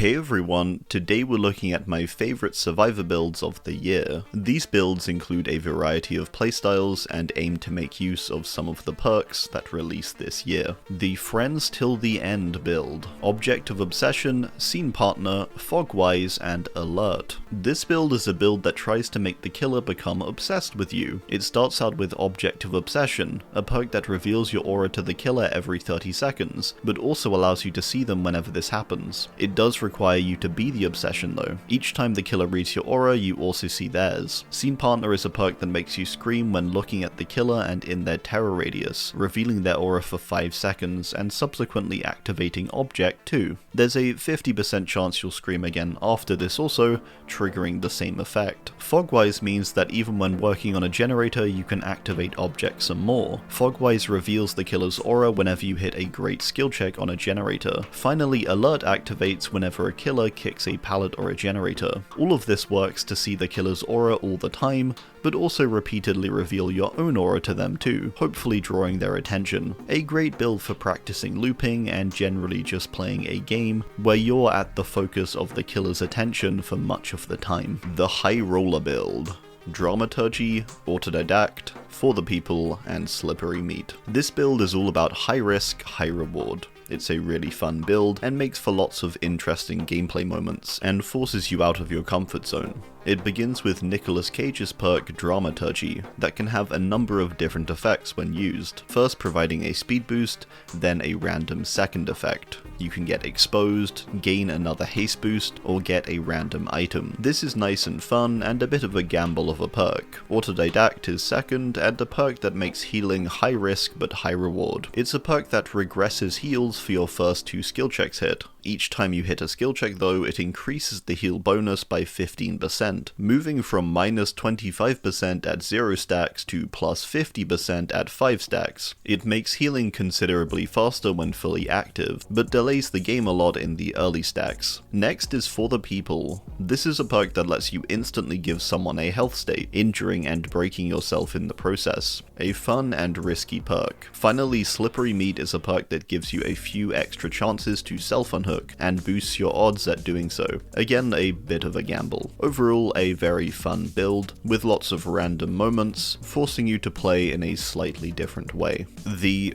Hey everyone, today we're looking at my favourite survivor builds of the year. These builds include a variety of playstyles and aim to make use of some of the perks that released this year. The Friends Till the End build, Object of Obsession, Scene Partner, Fogwise, and Alert. This build is a build that tries to make the killer become obsessed with you. It starts out with Object of Obsession, a perk that reveals your aura to the killer every 30 seconds, but also allows you to see them whenever this happens. It does require you to be the obsession though. Each time the killer reads your aura, you also see theirs. Scene Partner is a perk that makes you scream when looking at the killer and in their terror radius, revealing their aura for 5 seconds and subsequently activating Object too. There's a 50% chance you'll scream again after this also, triggering the same effect. Fogwise means that even when working on a generator, you can activate Object some more. Fogwise reveals the killer's aura whenever you hit a great skill check on a generator. Finally, Alert activates whenever a killer kicks a pallet or a generator. All of this works to see the killer's aura all the time, but also repeatedly reveal your own aura to them too, hopefully drawing their attention. A great build for practicing looping and generally just playing a game where you're at the focus of the killer's attention for much of the time. The High Roller build. Dramaturgy, Autodidact, For the People, and Slippery Meat. This build is all about high risk, high reward. It's a really fun build and makes for lots of interesting gameplay moments and forces you out of your comfort zone. It begins with Nicolas Cage's perk Dramaturgy that can have a number of different effects when used, first providing a speed boost, then a random second effect. You can get exposed, gain another haste boost, or get a random item. This is nice and fun and a bit of a gamble of a perk. Autodidact is second and a perk that makes healing high risk but high reward. It's a perk that regresses heals for your first 2 skill checks hit. Each time you hit a skill check though, it increases the heal bonus by 15%, moving from -25% at 0 stacks to +50% at 5 stacks. It makes healing considerably faster when fully active, but delays the game a lot in the early stacks. Next is For the People. This is a perk that lets you instantly give someone a health state, injuring and breaking yourself in the process. A fun and risky perk. Finally, Slippery Meat is a perk that gives you a few extra chances to self-unhook and boosts your odds at doing so. Again, a bit of a gamble. Overall, a very fun build, with lots of random moments, forcing you to play in a slightly different way. The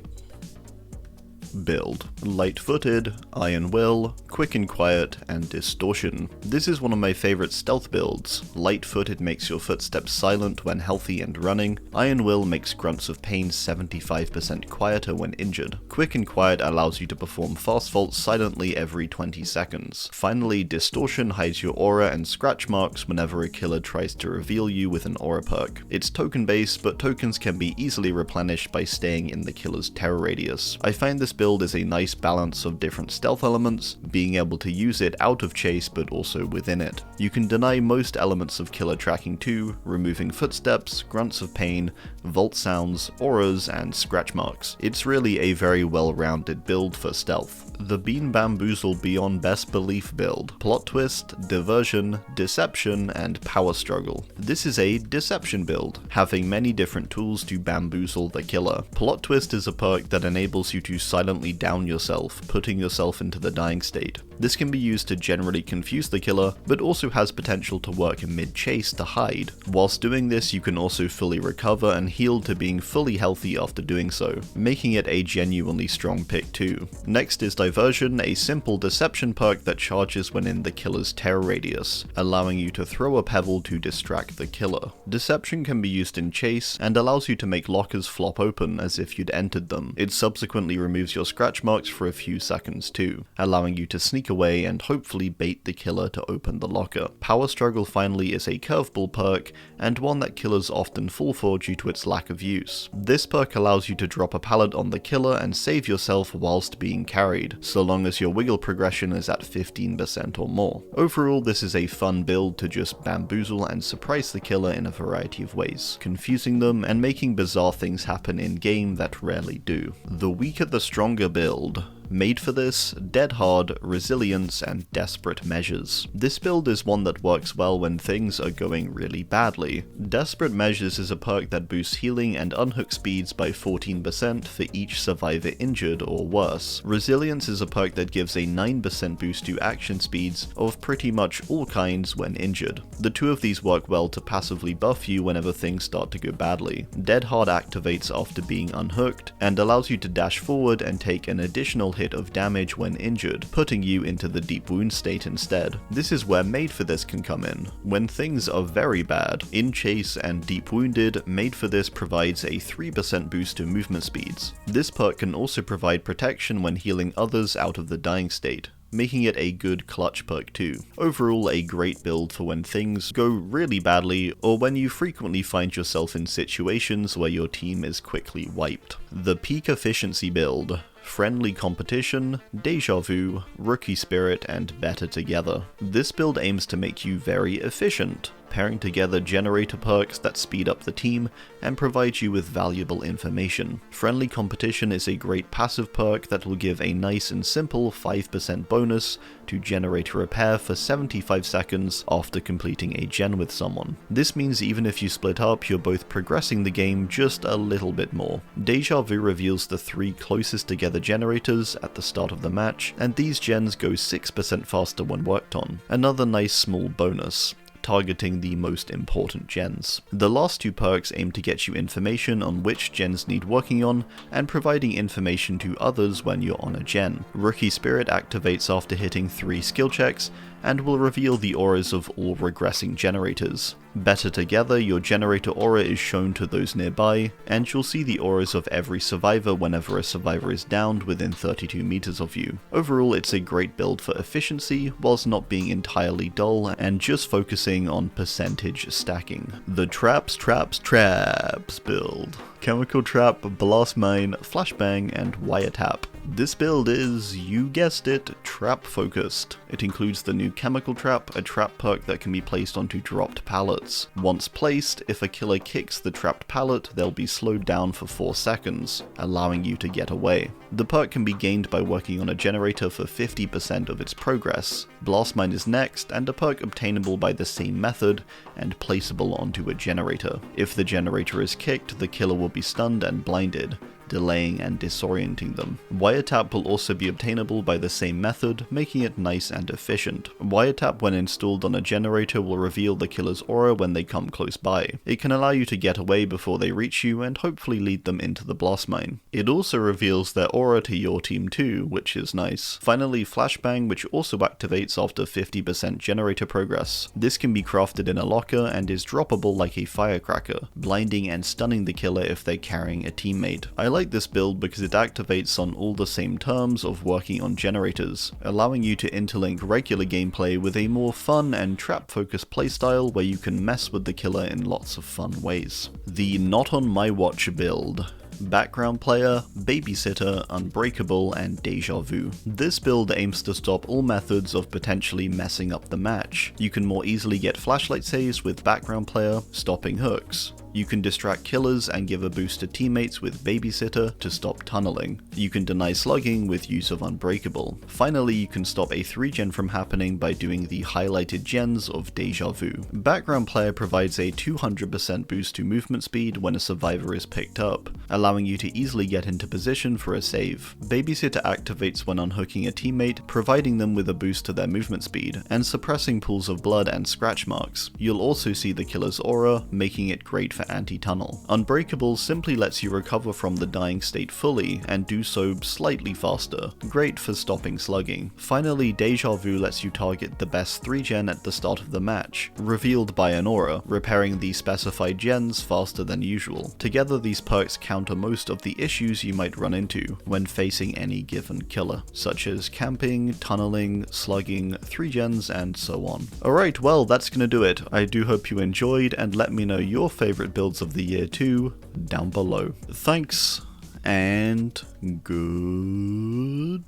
build. Light-footed, Iron Will, Quick and Quiet, and Distortion. This is one of my favourite stealth builds. Light-footed makes your footsteps silent when healthy and running. Iron Will makes grunts of pain 75% quieter when injured. Quick and Quiet allows you to perform fast faults silently every 20 seconds. Finally, Distortion hides your aura and scratch marks whenever a killer tries to reveal you with an aura perk. It's token-based, but tokens can be easily replenished by staying in the killer's terror radius. I find this build is a nice balance of different stealth elements, being able to use it out of chase but also within it. You can deny most elements of killer tracking too, removing footsteps, grunts of pain, vault sounds, auras, and scratch marks. It's really a very well-rounded build for stealth. The Bamboozled Beyond Best Belief build. Plot twist, diversion, deception, and power struggle. This is a deception build, having many different tools to bamboozle the killer. Plot twist is a perk that enables you to silently down yourself, putting yourself into the dying state. This can be used to generally confuse the killer, but also has potential to work mid-chase to hide. Whilst doing this, you can also fully recover and heal to being fully healthy after doing so, making it a genuinely strong pick too. Next is Diversion, a simple deception perk that charges when in the killer's terror radius, allowing you to throw a pebble to distract the killer. Deception can be used in chase, and allows you to make lockers flop open as if you'd entered them. It subsequently removes your scratch marks for a few seconds too, allowing you to sneak away and hopefully bait the killer to open the locker. Power Struggle finally is a curveball perk, and one that killers often fall for due to its lack of use. This perk allows you to drop a pallet on the killer and save yourself whilst being carried, so long as your wiggle progression is at 15% or more. Overall, this is a fun build to just bamboozle and surprise the killer in a variety of ways, confusing them and making bizarre things happen in game that rarely do. The Weaker the Stronger build. Made for this, Dead Hard, Resilience, and Desperate Measures. This build is one that works well when things are going really badly. Desperate Measures is a perk that boosts healing and unhook speeds by 14% for each survivor injured or worse. Resilience is a perk that gives a 9% boost to action speeds of pretty much all kinds when injured. The two of these work well to passively buff you whenever things start to go badly. Dead Hard activates after being unhooked, and allows you to dash forward and take an additional hit of damage when injured, putting you into the deep wound state instead. This is where Made for This can come in. When things are very bad, in Chase and Deep Wounded, Made for This provides a 3% boost to movement speeds. This perk can also provide protection when healing others out of the dying state, making it a good clutch perk too. Overall, a great build for when things go really badly, or when you frequently find yourself in situations where your team is quickly wiped. The peak efficiency build. Friendly Competition, Deja Vu, Rookie Spirit, and Better Together. This build aims to make you very efficient, pairing together generator perks that speed up the team and provide you with valuable information. Friendly Competition is a great passive perk that will give a nice and simple 5% bonus to generator repair for 75 seconds after completing a gen with someone. This means even if you split up, you're both progressing the game just a little bit more. Deja Vu reveals the 3 closest together generators at the start of the match, and these gens go 6% faster when worked on. Another nice small bonus, targeting the most important gens. The last 2 perks aim to get you information on which gens need working on, and providing information to others when you're on a gen. Rookie Spirit activates after hitting 3 skill checks, and will reveal the auras of all regressing generators. Better Together, your generator aura is shown to those nearby, and you'll see the auras of every survivor whenever a survivor is downed within 32 meters of you. Overall, it's a great build for efficiency, whilst not being entirely dull and just focusing on percentage stacking. The Traaaps build. Chemical Trap, Blast Mine, Flashbang, and Wiretap. This build is, you guessed it, trap focused. It includes the new Chemical Trap, a trap perk that can be placed onto dropped pallets. Once placed, if a killer kicks the trapped pallet, they'll be slowed down for 4 seconds, allowing you to get away. The perk can be gained by working on a generator for 50% of its progress. Blast Mine is next, and a perk obtainable by the same method, and placeable onto a generator. If the generator is kicked, the killer will be stunned and blinded, delaying and disorienting them. Wiretap will also be obtainable by the same method, making it nice and efficient. Wiretap, when installed on a generator, will reveal the killer's aura when they come close by. It can allow you to get away before they reach you and hopefully lead them into the blast mine. It also reveals their aura to your team too, which is nice. Finally, Flashbang, which also activates after 50% generator progress. This can be crafted in a locker and is droppable like a firecracker, blinding and stunning the killer if they're carrying a teammate. I like this build because it activates on all the same terms of working on generators, allowing you to interlink regular gameplay with a more fun and trap-focused playstyle where you can mess with the killer in lots of fun ways. The Not On My Watch build. Background Player, Babysitter, Unbreakable, and Deja Vu. This build aims to stop all methods of potentially messing up the match. You can more easily get flashlight saves with Background Player, stopping hooks. You can distract killers and give a boost to teammates with Babysitter to stop tunneling. You can deny slugging with use of Unbreakable. Finally, you can stop a 3-gen from happening by doing the highlighted gens of Deja Vu. Background Player provides a 200% boost to movement speed when a survivor is picked up, allowing you to easily get into position for a save. Babysitter activates when unhooking a teammate, providing them with a boost to their movement speed, and suppressing pools of blood and scratch marks. You'll also see the killer's aura, making it great for anti-tunnel. Unbreakable simply lets you recover from the dying state fully, and do so slightly faster, great for stopping slugging. Finally, Deja Vu lets you target the best 3-gen at the start of the match, revealed by an aura, repairing the specified gens faster than usual. Together, these perks counter most of the issues you might run into when facing any given killer, such as camping, tunneling, slugging, 3-gens, and so on. Alright, well, that's gonna do it. I do hope you enjoyed, and let me know your favorite builds of the year too down below. Thanks, and goodbye.